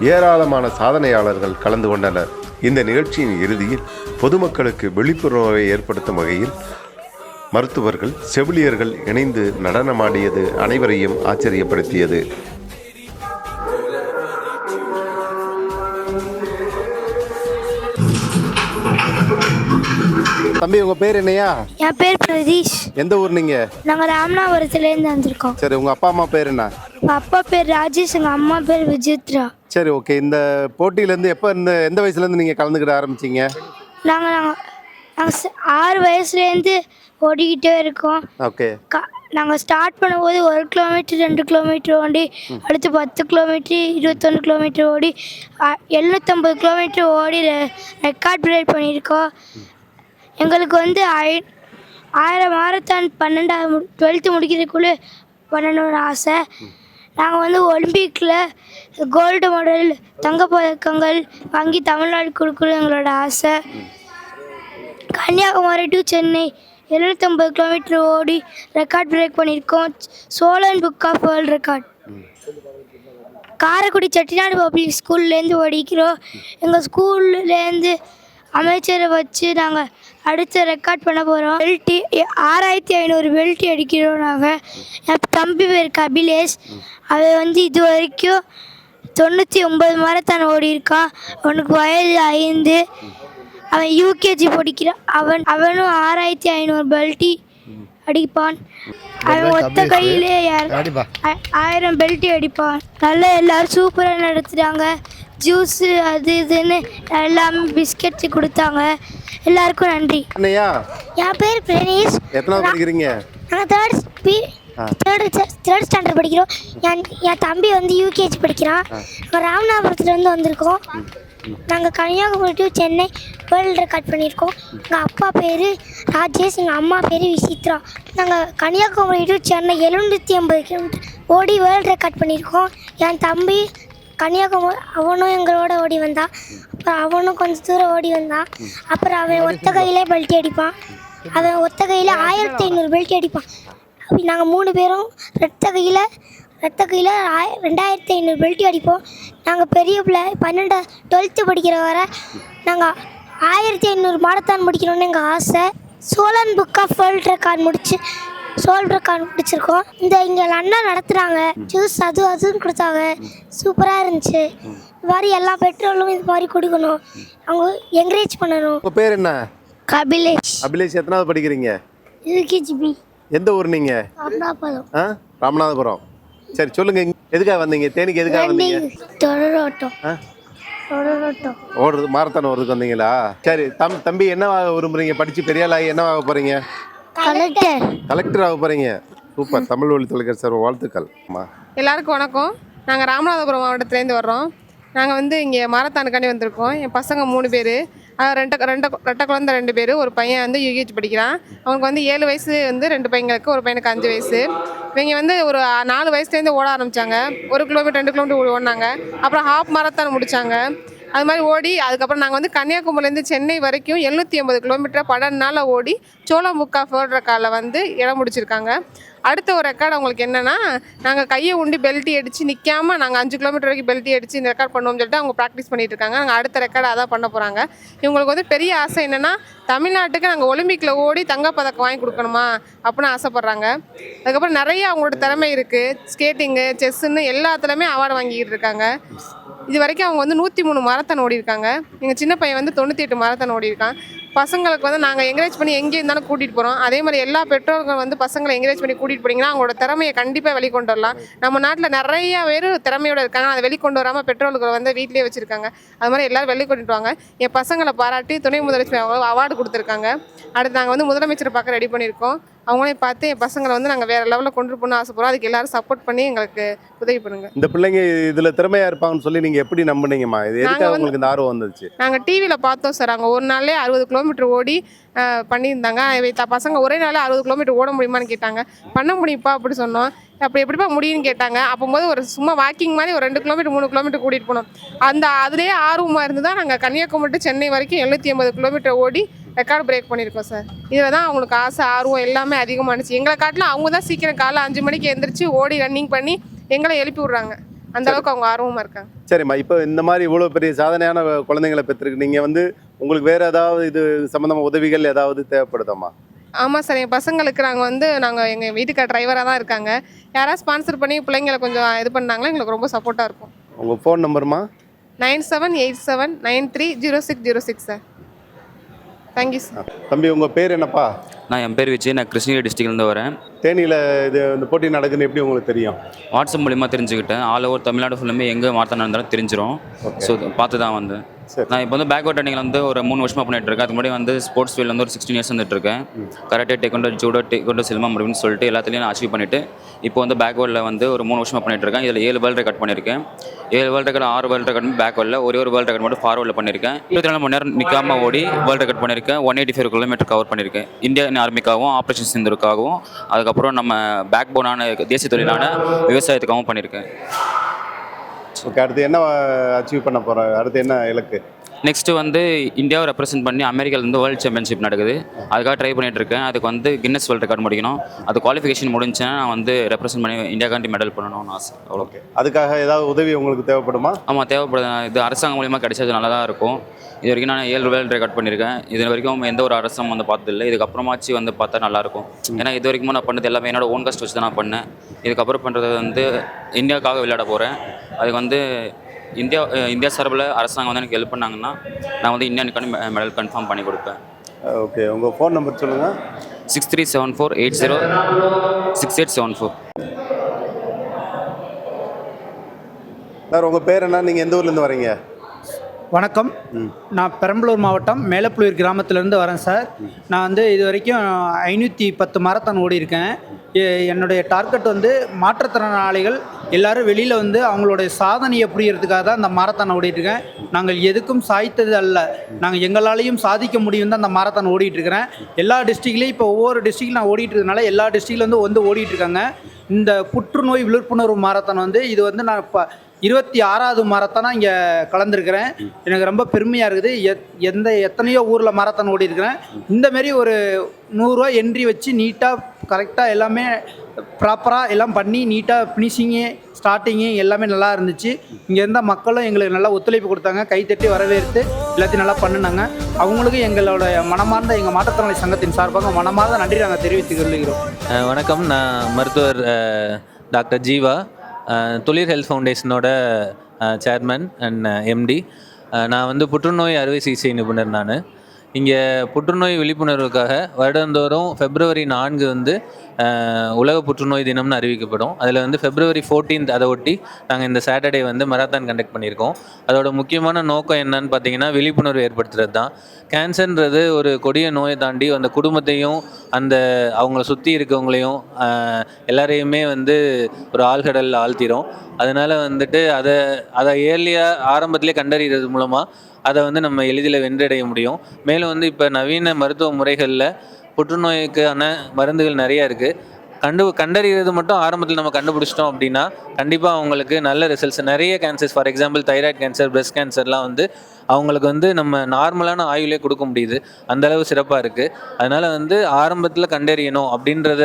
ஏராளமான சாதனையாளர்கள் கலந்து கொண்டனர். இந்த நிகழ்ச்சியின் இறுதியில் பொதுமக்களுக்கு விழிப்புணர்வை ஏற்படுத்தும் வகையில் மருத்துவர்கள், செவிலியர்கள் இணைந்து நடனமாடியது அனைவரையும் ஆச்சரியப்படுத்தியது. தம்பி, உங்க பேர் என்னையா? என் பேர் பிரதீஷ். எந்த ஊர் நீங்க? நாங்க ராமநாதபுரத்துலேருந்து வந்திருக்கோம். சரி, உங்க அப்பா அம்மா பேர் என்ன? அப்பா பேர் ராஜேஷ், எங்க அம்மா பேர் விஜித்ரா. சரி, ஓகே. இந்த போட்டியிலேருந்து எப்போ எந்த வயசுலேருந்து நீங்கள் கலந்துக்கிட ஆரம்பிச்சிங்க? நாங்கள் 6 வயசுலேருந்து ஓடிக்கிட்டே இருக்கோம். ஓகே. நாங்கள் ஸ்டார்ட் பண்ணும்போது 1 கிலோமீட்டர் 2 கிலோமீட்டர் ஓடி, அடுத்து 10 கிலோமீட்டர் 21 கிலோமீட்டர் ஓடி 750 கிலோமீட்டர் ஓடி ரெக்கார்ட் பிரேக் பண்ணியிருக்கோம். எங்களுக்கு 1000 மாரத்தான் 12th முடிக்கிறதுக்குள்ளே பண்ணணும்னு ஆசை. நாங்கள் ஒலிம்பிக்கில் கோல்டு மெடல், தங்கப்பதக்கங்கள் வாங்கி தமிழ்நாடு கொடுக்கணும் எங்களோட ஆசை. கன்னியாகுமரி டு சென்னை 750 கிலோமீட்டர் ஓடி ரெக்கார்ட் பிரேக் பண்ணியிருக்கோம். Cholan book of world record. Karaikudi Chettinad public ஸ்கூல்லேருந்து ஓடிக்கிறோம். எங்கள் ஸ்கூல்லேருந்து அமைச்சரை வச்சு நாங்கள் அடுத்து ரெக்கார்ட் பண்ண போகிறோம். 6500 பெல்ட்டி அடிக்கிறோம். நாங்கள் என் தம்பி பேர் கபிலேஷ். அவன் இது வரைக்கும் 99 மாரத்தான் ஓடி இருக்கான். அவனுக்கு வயது 5. அவன் யூகேஜி படிக்கிறான். அவனும் 6500 பெல்ட்டி அடிப்பான். அவன் ஒத்த கையிலே 1000 பெல்ட்டி அடிப்பான். நல்லா எல்லோரும் சூப்பராக நடத்துகிறாங்க. ஜூஸு அது இதுன்னு எல்லாமே பிஸ்கெட்ஸு கொடுத்தாங்க. எல்லாருக்கும் நன்றி. என் பேர் பிரணேஷ். எத்தனாவது படிக்கிறீங்க? நாங்கள் தேர்ட் ஸ்டாண்டர்ட் படிக்கிறோம். என் தம்பி யூகேஜி படிக்கிறான். நாங்கள் ராமநாதபுரத்துலேருந்து வந்திருக்கோம். நாங்கள் Kanyakumari to Chennai world record பண்ணியிருக்கோம். எங்கள் அப்பா பேர் ராஜேஷ், எங்கள் அம்மா பேர் விசித்ரா. நாங்கள் கன்னியாகுமரி டு சென்னை 750 கிலோமீட்டர் ஓடி வேர்ல்டு ரெக்கார்ட் பண்ணியிருக்கோம். என் தம்பி கன்னியாகுமரி அவனும் எங்களோட ஓடி வந்தான். அப்புறம் அவனும் கொஞ்சம் தூரம் ஓடி வந்தான். அப்புறம் அவன் ஒத்த கையிலே பெல்ட்டி அடிப்பான். அவன் ஒத்த கையில் 1500 பெல்ட்டி அடிப்பான். நாங்கள் 3 பேரும் ரெட்ட கையில் 2500 பெல்ட்டி அடிப்போம். நாங்கள் பெரிய பிள்ளை 12th படிக்கிற வரை நாங்கள் 1500 மாரத்தான் முடிக்கணும்னு எங்கள் ஆசை. Cholan book of world record முடிச்சிருக்கோம். இங்கே அண்ணா நடத்துகிறாங்க. ஜூஸ் அதுவும் கொடுத்தாங்க. சூப்பராக இருந்துச்சு. இது மாதிரி எல்லா பெட்ரோலும் இது மாதிரி கொடுக்கணும். அவங்க என்கரேஜ் பண்ணணும். உங்கள் பேர் என்ன? கபிலேஷ். அபிலேஷ், எத்தனாவது படிக்கிறீங்க? யூகேஜி. எந்த ஊர் நீங்கள்? ராமநாதபுரம். சரி, சொல்லுங்க, எதுக்காக வந்தீங்க? தேனிக்கு எதுக்காக வந்தீங்க? ஓடுறது மாரத்தான் ஓடுறதுக்கு வந்தீங்களா? சரி, தம்பி என்ன விரும்புறீங்க? படிச்சு பெரிய ஆளாகி என்ன ஆக போறீங்க? கலெக்டர் ஆக போறீங்க. சூப்பர். தமிழ் வழி தொலைக்காட்சி சார் வாழ்த்துக்கள். எல்லாருக்கும் வணக்கம். நாங்கள் ராமநாதபுரம் மாவட்டத்துலேருந்து வர்றோம். நாங்கள் இங்கே மாரத்தானுக்காண்டி வந்திருக்கோம். என் பசங்க 3 பேர். ரெட்டை குழந்தை 2 பேர். ஒரு பையன் யூகேஜி படிக்கிறான். அவனுக்கு 7 வயசு 2 பையங்களுக்கு. ஒரு பையனுக்கு 5 வயசு. இவங்க ஒரு 4 வயசுலேருந்து ஓட ஆரம்பித்தாங்க. 1 கிலோமீட்டர் 2 கிலோமீட்டர் ஓடினாங்க. அப்புறம் ஹாஃப் மாரத்தான் முடித்தாங்க. அது மாதிரி ஓடி அதுக்கப்புறம் நாங்கள் கன்னியாகுமரிலேருந்து சென்னை வரைக்கும் 750 கிலோமீட்டர் 12 நாளில் ஓடி சோழன் புக் ஆஃப் வேர்ல்டு ரெக்கார்டில் இடம் முடிச்சிருக்காங்க. அடுத்த ஒரு ரெக்கார்டு அவங்களுக்கு என்னென்னா, நாங்கள் கையை உண்டி பெல்ட்டி அடித்து நிற்காமல் நாங்கள் 5 கிலோமீட்டர் வரைக்கும் பெல்ட்டி அடித்து இந்த ரெக்கார்ட் பண்ணுவோம்னு சொல்லிட்டு அவங்க ப்ராக்டிஸ் பண்ணிட்டு இருக்காங்க. நாங்கள் அடுத்த ரெக்கார்டு அதான் பண்ண போகிறாங்க. இவங்களுக்கு பெரிய ஆசை என்னென்னா, தமிழ்நாட்டுக்கு நாங்கள் ஒலிம்பிக்கில் ஓடி தங்கப்பதக்கம் வாங்கி கொடுக்கணுமா அப்படின்னு ஆசைப்பட்றாங்க. அதுக்கப்புறம் நிறைய அவங்களோட திறமை இருக்குது. ஸ்கேட்டிங்கு, செஸ்ஸுன்னு எல்லாத்துலேயுமே அவார்டு வாங்கிக்கிட்டு இருக்காங்க. இது வரைக்கும் அவங்க 103 மாரத்தான் ஓடி இருக்காங்க. எங்கள் சின்ன பையன் 98 மாரத்தான் ஓடி இருக்கான். பசங்களுக்கு நாங்கள் என்கரேஜ் பண்ணி எங்கே இருந்தாலும் கூட்டிகிட்டு போகிறோம். அதே மாதிரி எல்லா பெற்றோர்கள் பசங்களை என்கரேஜ் பண்ணி கூட்டிகிட்டு போனீங்கன்னா அவங்களோட திறமையை கண்டிப்பாக வெளிக்கொண்டு வரலாம். நம்ம நாட்டில் நிறையா பேர் திறமையோடு இருக்காங்க. அதை வெளிக்கொண்டு வராமல் பெற்றோர்கள் வீட்டிலே வச்சுருக்காங்க. அது மாதிரி எல்லோரும் வெளிக்கொண்டுட்டு வாங்க. என் பசங்களை பாராட்டி துணை முதலமைச்சர் அவங்க அவார்டு கொடுத்துருக்காங்க. அடுத்து நாங்கள் முதலமைச்சரை பார்க்க ரெடி பண்ணியிருக்கோம். அவங்களையும் பார்த்து என் பசங்களை நாங்கள் வேறு லெவலில் கொண்டு போகணும்னு ஆசைப்படுறோம். அதுக்கு எல்லோரும் சப்போர்ட் பண்ணி எங்களுக்கு உதவி பண்ணுங்கள். இந்த பிள்ளைங்க இதில் திறமையாக இருப்பாங்கன்னு சொல்லி நீங்கள் எப்படி நம்பினீங்கம்மா? இது எதுக்காக உங்களுக்கு இந்த ஆர்வம் வந்துச்சு? நாங்கள் டிவியில் பார்த்தோம் சார். அவங்க ஒரு நாளே 60 கிலோமீட்டர் ஓடி பண்ணியிருந்தாங்க. பசங்க ஒரே நாளே 60 கிலோமீட்டர் ஓட முடியுமான்னு கேட்டாங்க. பண்ண முடியுப்பா அப்படி சொன்னோம். அப்போ எப்படிப்பா முடியும்னு கேட்டாங்க. அப்போது ஒரு சும்மா வாக்கிங் மாதிரி ஒரு 2 கிலோமீட்டர் 3 கிலோமீட்டர் கூட்டிகிட்டு போனோம். அதுலேயே ஆர்வமாக இருந்து தான் நாங்கள் கன்னியாகுமரி சென்னை வரைக்கும் 750 கிலோமீட்டர் ஓடி ரெக்கார்டு பிரேக் பண்ணியிருக்கோம் சார். இதில் தான் அவங்களுக்கு ஆசை ஆர்வம் எல்லாமே அதிகமானுச்சு. எங்களை காட்டிலும் அவங்க தான் சீக்கிரம் காலைல 5 மணிக்கு எழுந்திரிச்சு ஓடி ரன்னிங் பண்ணி எங்களை எழுப்பி விட்றாங்க. அந்த அளவுக்கு அவங்க ஆர்வமாக இருக்காங்க. சரிம்மா, இப்போ இந்த மாதிரி இவ்வளோ பெரிய சாதனையான குழந்தைங்களை பெற்றிருக்கு, நீங்கள் வந்து உங்களுக்கு வேறு ஏதாவது இது சம்மந்தமாக உதவிகள் ஏதாவது தேவைப்படுதாம்மா? ஆமாம் சார், என் பசங்களுக்கு நாங்கள் எங்கள் வீட்டுக்கு டிரைவராக தான் இருக்காங்க. யாராவது ஸ்பான்சர் பண்ணி பிள்ளைங்களை கொஞ்சம் இது பண்ணாங்களா எங்களுக்கு ரொம்ப சப்போர்ட்டாக இருக்கும். உங்கள் ஃபோன் நம்பருமா? 9787930606 சார். Thank you sir. தம்பி, உங்கள் பேர் என்னப்பா? என் பேர் விஜய். நான் கிருஷ்ணகிரி டிஸ்ட்ரிக்ட்லேருந்து வரேன். தேனியில் இது இந்த போட்டி நடக்குதுன்னு எப்படி உங்களுக்கு தெரியும்? வாட்ஸ்அப் மூலிமா தெரிஞ்சுக்கிட்டேன். ஆல் ஓவர் தமிழ்நாடு ஃபுல்லுமே எங்கே மாரத்தான் நடந்தாலும் தெரிஞ்சிடும். ஸோ பார்த்து தான் வந்து நான் இப்போ வந்து பேக்வர்ட் ரன்னிங்கில் வந்து ஒரு 3 வருஷமாக பண்ணிட்டு இருக்கேன். அதுக்கு முன்னாடி வந்து ஸ்போர்ட்ஸ் ஃபீல்டு வந்து ஒரு 16 இயர்ஸ் வந்துட்டுருக்கேன். Karate, taekwondo, judo, taekwondo, silambam அப்படின்னு சொல்லிட்டு எல்லாத்துலேயும் நான் அச்சீவ் பண்ணிவிட்டு இப்போ வந்து பேக்வர்டில் வந்து ஒரு 3 வருஷமாக பண்ணிட்டு இருக்கேன். இதில் 7 வேர்ல்டு ரெக்கார்ட் பண்ணியிருக்கேன். 7 வேர்ல்டு ரெக்கார்டு, 6 வேர்ல்டு ரெக்கார்டு பேக்வர்டில், ஒரு வேர்ல்டு ரெக்கார்ட் மட்டும் ஃபார்வர்டில் பண்ணியிருக்கேன். 24 மணி நேரம் நிற்காமல் ஓடி வேர்ல்டு ரெக்கார்ட் பண்ணியிருக்கேன். 185 கிலோமீட்டர் கவர் பண்ணியிருக்கேன். இந்தியன் ஆர்மிக்காகவும், ஆப்ரேஷன் சிந்தூருக்காகவும், அதுக்கப்புறம் நம்ம பேக் போனான தேசிய தொழிலான விவசாயத்துக்காகவும் பண்ணியிருக்கேன். ஓகே, அடுத்து என்ன அச்சீவ் பண்ண போகிறேன்? அடுத்து என்ன இலக்கு? நெக்ஸ்ட்டு வந்து இந்தியாவை ரெப்ரசென்ட் பண்ணி அமெரிக்காவிலேருந்து வேர்ல்டு சாம்பியன்ஷிப் நடக்குது. அதுக்காக ட்ரை பண்ணிகிட்டு இருக்கேன். அதுக்கு வந்து கின்னஸ் வேர்ல்டு ரெக்கார்ட் முடிக்கணும். அது குவாலிஃபிகேஷன் முடிஞ்சுன்னா நான் வந்து ரெப்ரசென்ட் பண்ணி இந்தியாக்காண்டி மெடல் பண்ணணும்னு ஆசை. அவ்வளோ. ஓகே, அதுக்காக ஏதாவது உதவி உங்களுக்கு தேவைப்படுமா? ஆமாம், தேவைப்படுது. இது அரசாங்கம் மூலிமா கிடைச்சது நல்லா தான் இருக்கும். இது வரைக்கும் நான் 7 வேர்ல்டு ரெக்கார்ட் பண்ணியிருக்கேன். இது வரைக்கும் எந்த ஒரு அரசும் வந்து பார்த்ததில்லை. இதுக்கப்புறமாச்சு வந்து பார்த்தா நல்லாயிருக்கும். ஏன்னா இது வரைக்கும் நான் பண்ணது எல்லாமே என்னோட ஓன் கஷ்டம் வச்சு தான் நான் பண்ணேன். இதுக்கப்புறம் பண்ணுறது வந்து இந்தியாவுக்காக விளையாட போகிறேன். அதுக்கு வந்து இந்தியா சார்பில் அரசாங்கம் வந்து எனக்கு ஹெல்ப் பண்ணாங்கன்னா நான் வந்து இந்தியாவுக்கான மெடல் கன்ஃபார்ம் பண்ணி கொடுப்பேன். ஓகே, உங்கள் ஃபோன் நம்பர் சொல்லுங்கள். 6374806874. சார், உங்கள் பேர் என்ன? நீங்கள் எந்த ஊர்லேருந்து வரீங்க? வணக்கம். நான் பெரம்பலூர் மாவட்டம் மேலப்புலூர் கிராமத்திலேருந்து வரேன் சார். நான் வந்து இது வரைக்கும் 510 மாரத்தான் ஓடி இருக்கேன். என்னுடைய டார்கெட் வந்து மாற்றுத்திறனாளிகள் எல்லோரும் வெளியில் வந்து அவங்களுடைய சாதனையை புரியறதுக்காக தான் இந்த மாரத்தான் ஓடிட்டுருக்கேன். நாங்கள் எதுக்கும் சாய்த்தது அல்ல, நாங்கள் எங்களாலையும் சாதிக்க முடியும் தான் இந்த மாரத்தான் ஓடிட்டுருக்கிறேன். எல்லா டிஸ்ட்ரிக்ட்லேயும் இப்போ ஒவ்வொரு டிஸ்ட்ரிக்டில் நான் ஓடிட்டுருக்கனால எல்லா டிஸ்ட்ரிக்ட்லேருந்து வந்து ஓடிட்டுருக்காங்க. இந்த புற்றுநோய் விழிப்புணர்வு மாரத்தான் வந்து இது வந்து நான் இப்போ 26வது மாரத்தானாக இங்கே கலந்துருக்கிறேன். எனக்கு ரொம்ப பெருமையாக இருக்குது. எத்தனையோ ஊரில் மாரத்தான் ஓடி இருக்கிறேன். இந்தமாரி ஒரு 100 ரூபா என்ட்ரி வச்சு நீட்டாக கரெக்டாக எல்லாமே ப்ராப்பராக எல்லாம் பண்ணி நீட்டாக ஃபினிஷிங்கு, ஸ்டார்டிங்கு எல்லாமே நல்லா இருந்துச்சு. இங்கே இருந்த மக்களும் எங்களுக்கு நல்லா ஒத்துழைப்பு கொடுத்தாங்க. கைத்தட்டி வரவேற்று எல்லாத்தையும் நல்லா பண்ணினாங்க. அவங்களுக்கு எங்களோட மனமார்ந்த எங்கள் மாற்றுத்திறனாளி சங்கத்தின் சார்பாக மனமார்ந்த நன்றி நாங்கள் தெரிவித்துக் கொள்கிறோம். வணக்கம். நான் மருத்துவர் டாக்டர் ஜீவா, துளிர் ஹெல்த் ஃபவுண்டேஷனோட சேர்மன் அண்ட் எம்டி. நான் வந்து புற்றுநோய் அறுவை சிகிச்சை நிபுணர். நான் இங்கே புற்றுநோய் விழிப்புணர்வுக்காக வருடந்தோறும் February 4 வந்து உலக புற்றுநோய் தினம்னு அறிவிக்கப்படும். அதில் வந்து February 14 அதை ஒட்டி நாங்கள் இந்த சாட்டர்டே வந்து மராத்தான் கண்டக்ட் பண்ணியிருக்கோம். அதோட முக்கியமான நோக்கம் என்னன்னு பார்த்தீங்கன்னா விழிப்புணர்வு ஏற்படுத்துறது தான். கேன்சர்ன்றது ஒரு கொடிய நோயை தாண்டி அந்த குடும்பத்தையும் அந்த அவங்கள சுற்றி இருக்கவங்களையும் எல்லாரையுமே வந்து ஒரு ஆழ்கடலில் ஆழ்த்திடும். அதனால் வந்துட்டு அதை ஏர்லியாக ஆரம்பத்திலே கண்டறிகிறது மூலமாக அதை வந்து நம்ம எளிதில் வென்றடைய முடியும். மேலும் வந்து இப்போ நவீன மருத்துவ முறைகளில் புற்றுநோய்க்கான மருந்துகள் நிறையா இருக்குது. கண்டறிகிறது மட்டும் ஆரம்பத்தில் நம்ம கண்டுபிடிச்சிட்டோம் அப்படின்னா கண்டிப்பாக அவங்களுக்கு நல்ல ரிசல்ட்ஸ். நிறைய cancers, for example thyroid cancer, breast கேன்சர்லாம் வந்து அவங்களுக்கு வந்து நம்ம நார்மலான ஆயுளே கொடுக்க முடியுது. அந்தளவு சிறப்பாக இருக்குது. அதனால் வந்து ஆரம்பத்தில் கண்டறியணும் அப்படின்றத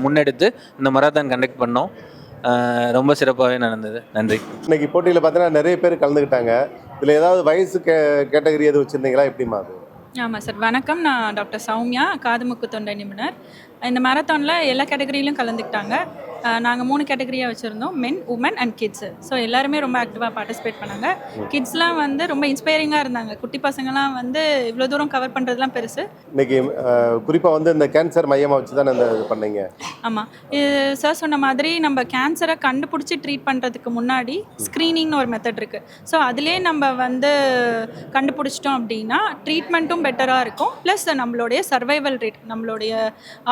முன்னெடுத்து இந்த மராத்தான் கண்டக்ட் பண்ணோம். ரொம்ப சிறப்பாகவே நடந்தது. நன்றி. இன்னைக்கு போட்டியில் பார்த்தீங்கன்னா நிறைய பேர் கலந்துக்கிட்டாங்க. இதில் ஏதாவது வயசு கேட்டகரி எது வச்சுருந்தீங்களா? எப்படிமா அது? ஆமாம் சார், வணக்கம். நான் டாக்டர் சௌமியா, காது மூக்கு தொண்டை நிபுணர். இந்த மாரத்தானில் எல்லா கேட்டகரியிலும் கலந்துக்கிட்டாங்க. நாங்கள் 3 கேட்டகரியாக வச்சுருந்தோம், மென், உமன் அண்ட் கிட்ஸு. ஸோ எல்லாருமே ரொம்ப ஆக்டிவாக பார்ட்டிசிபேட் பண்ணாங்க. கிட்ஸ்லாம் வந்து ரொம்ப இன்ஸ்பைரிங்காக இருந்தாங்க. குட்டி பசங்கள்லாம் வந்து இவ்வளோ தூரம் கவர் பண்ணுறதுலாம் பெருசு. இன்னைக்கு குறிப்பாக வந்து இந்த கேன்சர் மையமாக வச்சு தான் இந்த இது பண்ணீங்க. ஆமாம், இது சார் சொன்ன மாதிரி நம்ம கேன்சரை கண்டுபிடிச்சி ட்ரீட் பண்ணுறதுக்கு முன்னாடி ஸ்க்ரீனிங்னு ஒரு மெத்தட் இருக்குது. ஸோ அதிலே நம்ம வந்து கண்டுபிடிச்சிட்டோம் அப்படின்னா ட்ரீட்மெண்ட்டும் பெட்டராக இருக்கும். ப்ளஸ் நம்மளுடைய சர்வைவல் ரேட், நம்மளுடைய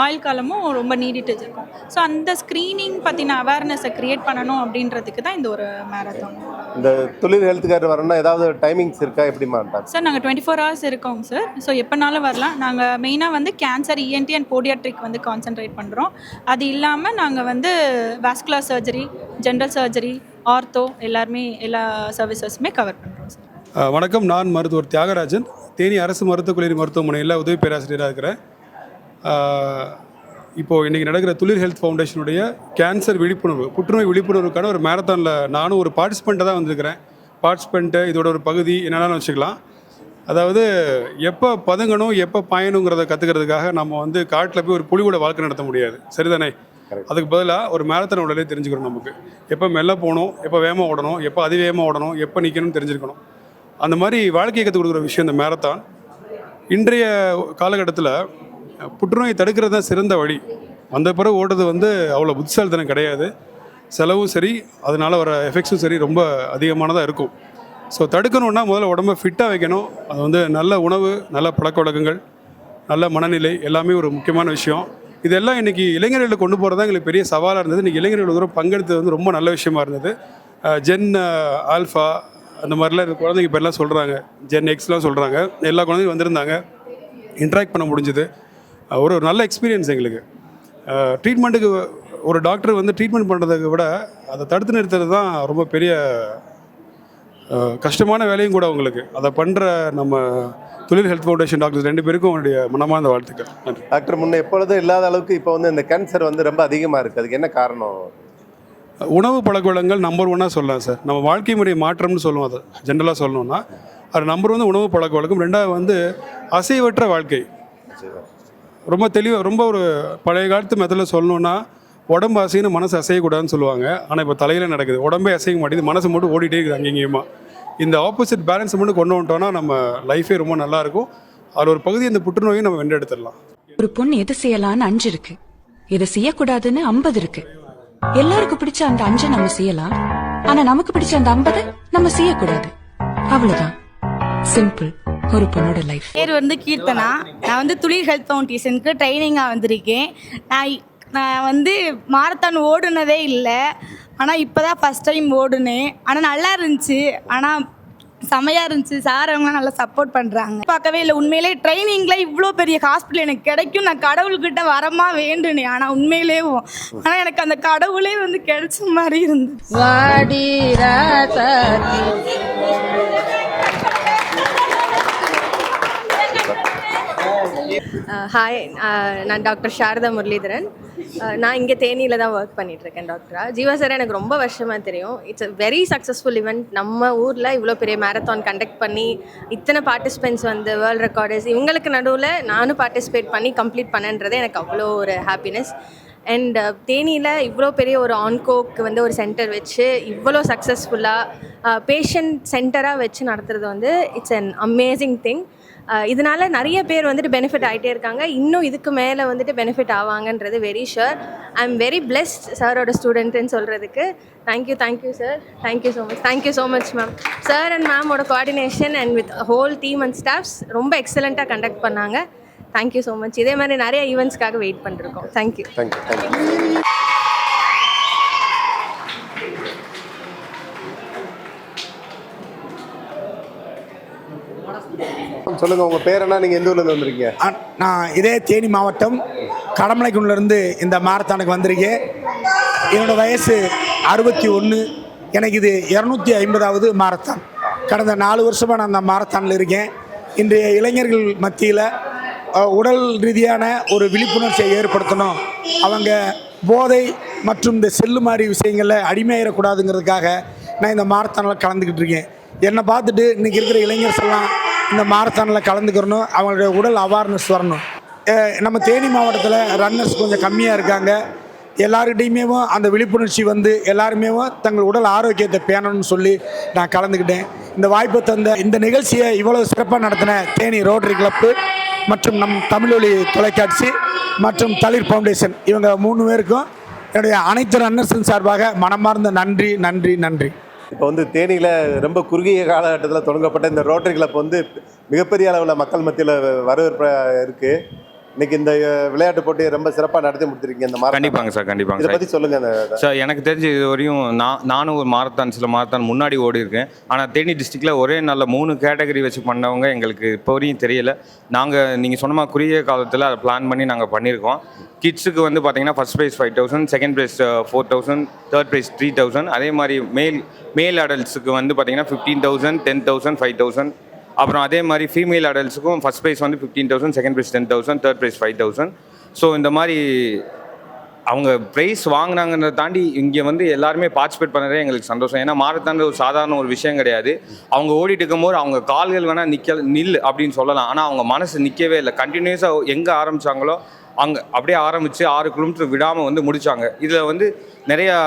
ஆயுள் காலமும் ரொம்ப நீடிட்டு இருக்கும். ஸோ அந்த ஸ்க்ரீனிங் பற்றின அவேர்னஸை க்ரியேட் பண்ணணும் அப்படின்றதுக்கு தான் இந்த ஒரு மேரத்தான். இந்த துளிர் ஹெல்த் கேர் வரணும்னா ஏதாவது டைமிங்ஸ் இருக்கா? எப்படிமா சார்? நாங்கள் 24 hours இருக்கோங்க சார். ஸோ எப்போனாலும் வரலாம். நாங்கள் மெயினாக வந்து கேன்சர், இஎன்டி அண்ட் போடியாட்ரிக் வந்து கான்சென்ட்ரேட் பண்ணுறோம். அது இல்லாமல் நாங்கள் வந்து vascular surgery, general surgery, ortho எல்லா சர்வீசஸுமே கவர் பண்ணுறோம் சார். வணக்கம். நான் மருத்துவர் தியாகராஜன், தேனி அரசு மருத்துவக் கல்லூரி மருத்துவமனையில் உதவி பேராசிரியராக இருக்கிறேன். இப்போது இன்றைக்கி நடக்கிற துளிர் ஹெல்த் ஃபவுண்டேஷனுடைய கேன்சர் விழிப்புணர்வு, புற்றுநோய் விழிப்புணர்வுக்கான ஒரு மேரத்தானில் நானும் ஒரு பார்ட்டிசிபெண்ட்டாக தான் வந்திருக்கிறேன். பார்ட்டிசிபெண்ட்டு இதோட ஒரு பகுதி என்னென்னு வச்சுக்கலாம். அதாவது எப்போ பதுங்கணும் எப்போ பாயணுங்கிறத கற்றுக்கிறதுக்காக நம்ம வந்து காட்டில் போய் ஒரு புலியோட வாழ்க்கை நடத்த முடியாது, சரிதானே? அதுக்கு பதிலாக ஒரு மேரத்தான் உடலே தெரிஞ்சுக்கணும். நமக்கு எப்போ மெல்ல போகணும், எப்போ வேகமாக ஓடணும், எப்போ அதிவேகமாக ஓடணும், எப்போ நிற்கணும்னு தெரிஞ்சுக்கணும். அந்த மாதிரி வாழ்க்கையை கற்றுக் கொடுக்குற விஷயம் இந்த மேரத்தான். இன்றைய காலகட்டத்தில் புற்றுநோயை தடுக்கிறது தான் சிறந்த வழி. வந்த பிறகு ஓடுறது வந்து அவ்வளோ புத்திசாலித்தனம் கிடையாது. செலவும் சரி, அதனால் வர எஃபெக்ட்ஸும் சரி ரொம்ப அதிகமானதாக இருக்கும். ஸோ தடுக்கணுன்னா முதல்ல உடம்பை ஃபிட்டாக வைக்கணும். அது வந்து நல்ல உணவு, நல்ல பழக்க வழக்கங்கள், நல்ல மனநிலை எல்லாமே ஒரு முக்கியமான விஷயம். இதெல்லாம் இன்றைக்கி இளைஞர்களை கொண்டு போகிறது தான் எங்களுக்கு பெரிய சவாலாக இருந்தது. இன்றைக்கி இளைஞர்கள் தூரம் பங்கெடுத்தது வந்து ரொம்ப நல்ல விஷயமா இருந்தது. ஜென் ஆல்ஃபா அந்த மாதிரிலாம் குழந்தைங்க பேர்லாம் சொல்கிறாங்க, ஜென் எக்ஸ்லாம் சொல்கிறாங்க. எல்லா குழந்தைங்களும் வந்திருந்தாங்க, இன்ட்ராக்ட் பண்ண முடிஞ்சுது. ஒரு நல்ல எக்ஸ்பீரியன்ஸ் எங்களுக்கு. ட்ரீட்மெண்ட்டுக்கு ஒரு டாக்டர் வந்து ட்ரீட்மெண்ட் பண்ணுறதை விட அதை தடுத்து நிறுத்துறது தான் ரொம்ப பெரிய கஷ்டமான வேலையும் கூட அவங்களுக்கு. அதை பண்ணுற நம்ம துளிர் ஹெல்த் ஃபவுண்டேஷன் டாக்டர்ஸ் 2 பேருக்கும் அவங்களுடைய மனமார்ந்த வாழ்த்துக்கள். நன்றி. டாக்டர், முன்ன எப்பொழுதும் இல்லாத அளவுக்கு இப்போ வந்து இந்த கேன்சர் வந்து ரொம்ப அதிகமாக இருக்குது. அதுக்கு என்ன காரணம்? உணவு பழக்க வழக்கங்கள் நம்பர் 1 சொல்லலாம் சார். நம்ம வாழ்க்கை முறை மாற்றம்னு சொல்லுவோம். அதை ஜென்ரலாக சொல்லணும்னா அது நம்பர் 1 உணவு பழக்க வழக்கம். 2வது வந்து அசைவற்ற வாழ்க்கை. ரொம்ப தெளிவாக, ரொம்ப ஒரு பழைய காலத்து மெத்தடில் சொல்லணுன்னா உடம்பு அசையணும், மனசு அசையக்கூடாதுன்னு சொல்லுவாங்க. ஆனால் இப்போ தலையில் நடக்குது. உடம்பே அசைய மாட்டேங்குது, மனசு மட்டும் ஓடிட்டே இருக்குது அங்கேயுமா. இந்த ஆப்போசிட் பேலன்ஸ் மட்டும் கொண்டு வந்துட்டோன்னா நம்ம லைஃபே ரொம்ப நல்லாயிருக்கும். அதில் ஒரு பகுதி இந்த புற்றுநோயும் நம்ம வென்றெடுத்துடலாம். ஒரு பொண்ணு எது செய்யலான்னு 5 இருக்கு, இதை செய்யக்கூடாதுன்னு 50 இருக்கு. எல்லாருக்கும் பிடிச்ச அந்த 5 நம்ம செய்யலாம், ஆனா நமக்கு பிடிச்ச அந்த 50 நம்ம செய்யக்கூடாது. அவ்வளவுதான். சிம்பிள். ஒரு பொண்ணோட லைஃப். பேர் வந்து கீர்த்தனா. நான் வந்து துளிர் ஹெல்த் ஃபவுண்டேஷனுக்கு ட்ரைனிங்காக வந்திருக்கேன். நான் வந்து மாரத்தான் ஓடுனதே இல்லை, ஆனால் இப்போ தான் ஃபஸ்ட் டைம் ஓடுனேன். ஆனால் நல்லா இருந்துச்சு, ஆனால் செமையாக இருந்துச்சு. சார் அவங்களாம் நல்லா சப்போர்ட் பண்ணுறாங்க. பார்க்கவே இல்லை, உண்மையிலே ட்ரைனிங்கில் இவ்வளோ பெரிய ஹாஸ்பிட்டல் எனக்கு கிடைக்கும் நான் கடவுள்கிட்ட வரமாக வேண்டுனேன். ஆனால் உண்மையிலேயும் ஆனால் எனக்கு அந்த கடவுளே வந்து கிடைச்ச மாதிரி இருந்துச்சு. ஹாய், நான் டாக்டர் சாரதா முரளிதரன். நான் இங்கே தேனியில் தான் ஒர்க் பண்ணிகிட்ருக்கேன் டாக்டராக. ஜீவா சார் எனக்கு ரொம்ப வருஷமாக தெரியும். It's a very successful event. நம்ம ஊரில் இவ்வளோ பெரிய மேரத்தான் கண்டக்ட் பண்ணி இத்தனை பார்ட்டிசிபெண்ட்ஸ் வந்து வேர்ல்டு ரெக்கார்டர்ஸ் இவங்களுக்கு நடுவில் நானும் பார்ட்டிசிபேட் பண்ணி கம்ப்ளீட் பண்ணன்றது எனக்கு அவ்வளோ ஒரு ஹாப்பினஸ். அண்ட் தேனியில் இவ்வளோ பெரிய ஒரு ஆன்கோக்கு வந்து ஒரு சென்டர் வச்சு இவ்வளோ சக்ஸஸ்ஃபுல்லாக பேஷண்ட் சென்டராக வச்சு நடத்துறது வந்து இட்ஸ் அன் அமேசிங் திங். இதனால நிறைய பேர் வந்துட்டு பெனிஃபிட் ஆகிட்டே இருக்காங்க. இன்னும் இதுக்கு மேலே வந்துட்டு பெனிஃபிட் ஆவாங்கன்றது very sure. I am very blessed சாரோட ஸ்டூடெண்ட்டுன்னு சொல்கிறதுக்கு. Thank you sir. Thank you so much ma'am. Sir and மேமோட coordination and with whole team and staffs ரொம்ப எக்ஸலண்ட்டாக கண்டக்ட் பண்ணாங்க. Thank you so much. இதே மாதிரி நிறைய ஈவெண்ட்ஸ்க்காக வெயிட் பண்ணிருக்கோம். தேங்க்யூ. சொல்லுங்கள், உங்கள் பேர் என்ன? நீங்கள் எந்த ஊர்லேருந்து வந்திருக்கீங்க? நான் இதே தேனி மாவட்டம் கடமலைக்குண்டிலேருந்து இந்த மாரத்தானுக்கு வந்திருக்கேன். என்னோடய வயசு 61. எனக்கு இது 250வது மாரத்தான். கடந்த 4 வருஷமாக நான் அந்த மாரத்தானில் இருக்கேன். இன்றைய இளைஞர்கள் மத்தியில் உடல் ரீதியான ஒரு விழிப்புணர்ச்சியை ஏற்படுத்தணும். அவங்க போதை மற்றும் இந்த செல்லு மாதிரி விஷயங்களில் அடிமையாயிடக்கூடாதுங்கிறதுக்காக நான் இந்த மாரத்தானில் கலந்துக்கிட்டு இருக்கேன். என்னை பார்த்துட்டு இன்றைக்கி இருக்கிற இளைஞர்ஸ் எல்லாம் இந்த மாரத்தானில் கலந்துக்கிறணும், அவங்களுடைய உடல் அவேர்னஸ் வரணும். நம்ம தேனி மாவட்டத்தில் ரன்னர்ஸ் கொஞ்சம் கம்மியாக இருக்காங்க. எல்லாருக்கிட்டையுமே அந்த விழிப்புணர்ச்சி வந்து எல்லாருமே தங்கள் உடல் ஆரோக்கியத்தை பேணணும்னு சொல்லி நான் கலந்துக்கிட்டேன். இந்த வாய்ப்பை தந்த இந்த நிகழ்ச்சியை இவ்வளோ சிறப்பாக நடத்தின தேனி ரோட்டரி கிளப்பு மற்றும் நம் தமிழொலி தொலைக்காட்சி மற்றும் தளிர் ஃபவுண்டேஷன் இவங்க 3 பேருக்கும் என்னுடைய அனைத்து ரன்னர்ஸின் சார்பாக மனமார்ந்த நன்றி நன்றி நன்றி. இப்போ வந்து தேனியில் ரொம்ப குறுகிய காலகட்டத்தில் தொடங்கப்பட்ட இந்த ரோட்டரி கிளப் வந்து மிகப்பெரிய அளவில் மக்கள் மத்தியில் வரவேற்பு இருக்குது. இன்னைக்கு இந்த விளையாட்டு போட்டியை ரொம்ப சிறப்பாக நடத்தி முடிச்சிருக்கீங்க. இந்த மாதிரி கண்டிப்பாங்க சார், கண்டிப்பாங்க இதை பற்றி சொல்லுங்கள் சார். எனக்கு தெரிஞ்சு இது வரையும் நானும் ஒரு சில மாரத்தான் முன்னாடி ஓடி இருக்கேன். ஆனால் தேனி டிஸ்ட்ரிக்டில் ஒரே நல்ல 3 கேட்டகரி வச்சு பண்ணவங்க எங்களுக்கு இப்போ வரையும் தெரியல. நீங்கள் சொன்ன மாதிரி குறுகிய காலத்தில் அதை பிளான் பண்ணி நாங்கள் பண்ணியிருக்கோம். கிட்ஸுக்கு வந்து பார்த்தீங்கன்னா first prize 5,000, second prize 4,000, third prize 3,000. அதே மாதிரி மேல் அடல்ட்ஸுக்கு வந்து பார்த்தீங்கன்னா 15,000, 10,000, 5,000 அப்புறம் அதே மாதிரி ஃபீமேல் அடல்ட்ஸுக்கும் ஃபஸ்ட் ப்ரைஸ் வந்து 15,000, second prize 10,000, third prize 5,000. So இந்த மாதிரி அவங்க ப்ரைஸ் வாங்கினாங்கன்றதை தாண்டி இங்கே வந்து எல்லாருமே பார்ட்டிசிபேட் பண்ணுறதே எங்களுக்கு சந்தோஷம். ஏன்னா மாரத்தான் ஒரு சாதாரண ஒரு விஷயம் கிடையாது. அவங்க ஓடிட்டு இருக்கும்போது அவங்க கால்கள் வேணால் நில் அப்படின்னு சொல்லலாம், ஆனால் அவங்க மனசு நிற்கவே இல்லை. கண்டினியூஸாக எங்கே ஆரம்பித்தாங்களோ அங்கே அப்படியே ஆரம்பித்து 6 கிலோமீட்டர் விடாமல் வந்து முடித்தாங்க. இதில் வந்து நிறையா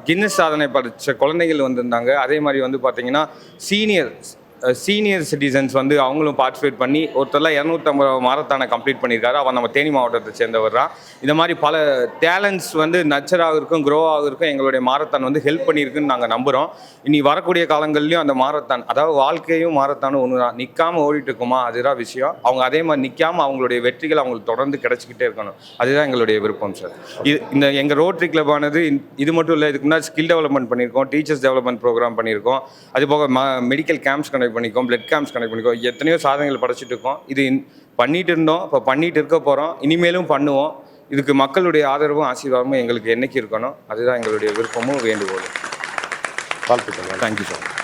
கின்னஸ் சாதனை படித்த குழந்தைகள் வந்திருந்தாங்க. அதே மாதிரி வந்து பார்த்திங்கன்னா சீனியர் சிட்டிசன்ஸ் வந்து அவங்களும் பார்ட்டிசிபேட் பண்ணி ஒருத்தர்லாம் 250 மாரத்தானை கம்ப்ளீட் பண்ணியிருக்காரு. அவன் நம்ம தேனி மாவட்டத்தை சேர்ந்தவர் தான். இந்த மாதிரி பல டேலண்ட்ஸ் வந்து நச்சராக இருக்கும், க்ரோ ஆகிருக்கும் எங்களுடைய மாரத்தான் வந்து ஹெல்ப் பண்ணியிருக்குன்னு நாங்கள் நம்புகிறோம். இனி வரக்கூடிய காலங்கள்லையும் அந்த மாரத்தான், அதாவது வாழ்க்கையும் மாரத்தானும் ஒன்று தான். நிற்காமல் ஓடிட்டு இருக்குமா, அதுதான் விஷயம். அவங்க அதே மாதிரி நிற்காமல் அவங்களுடைய வெற்றிகள் அவங்களுக்கு தொடர்ந்து கிடச்சிக்கிட்டே இருக்கணும். அதுதான் எங்களுடைய விருப்பம் சார். இந்த எங்கள் ரோட்டரி கிளப்பானது இது மட்டும் இல்லை, இதுக்கு முன்னாடி ஸ்கில் டெவலப்மெண்ட் பண்ணியிருக்கோம், டீச்சர்ஸ் டெவலப்மெண்ட் ப்ரோக்ராம் பண்ணியிருக்கோம், அது போக மெடிக்கல் கேம்ப்ஸ் கனெக்ட் பண்ணியிருக்கோம், பிளட் கேம்ப்ஸ் கனெக்ட் பண்ணியிருக்கோம். எத்தனையோ சாதனைகள் படைச்சிட்டு இருக்கோம். இது பண்ணிட்டு இருந்தோம், இப்போ பண்ணிட்டு இருக்க போகிறோம், இனிமேலும் பண்ணுவோம். இதுக்கு மக்களுடைய ஆதரவும் ஆசீர்வாதமும் எங்களுக்கு என்னைக்கு இருக்கணும். அதுதான் எங்களுடைய விருப்பமும் வேண்டுகோளும். வாழ்த்துக்கள். Thank you sir.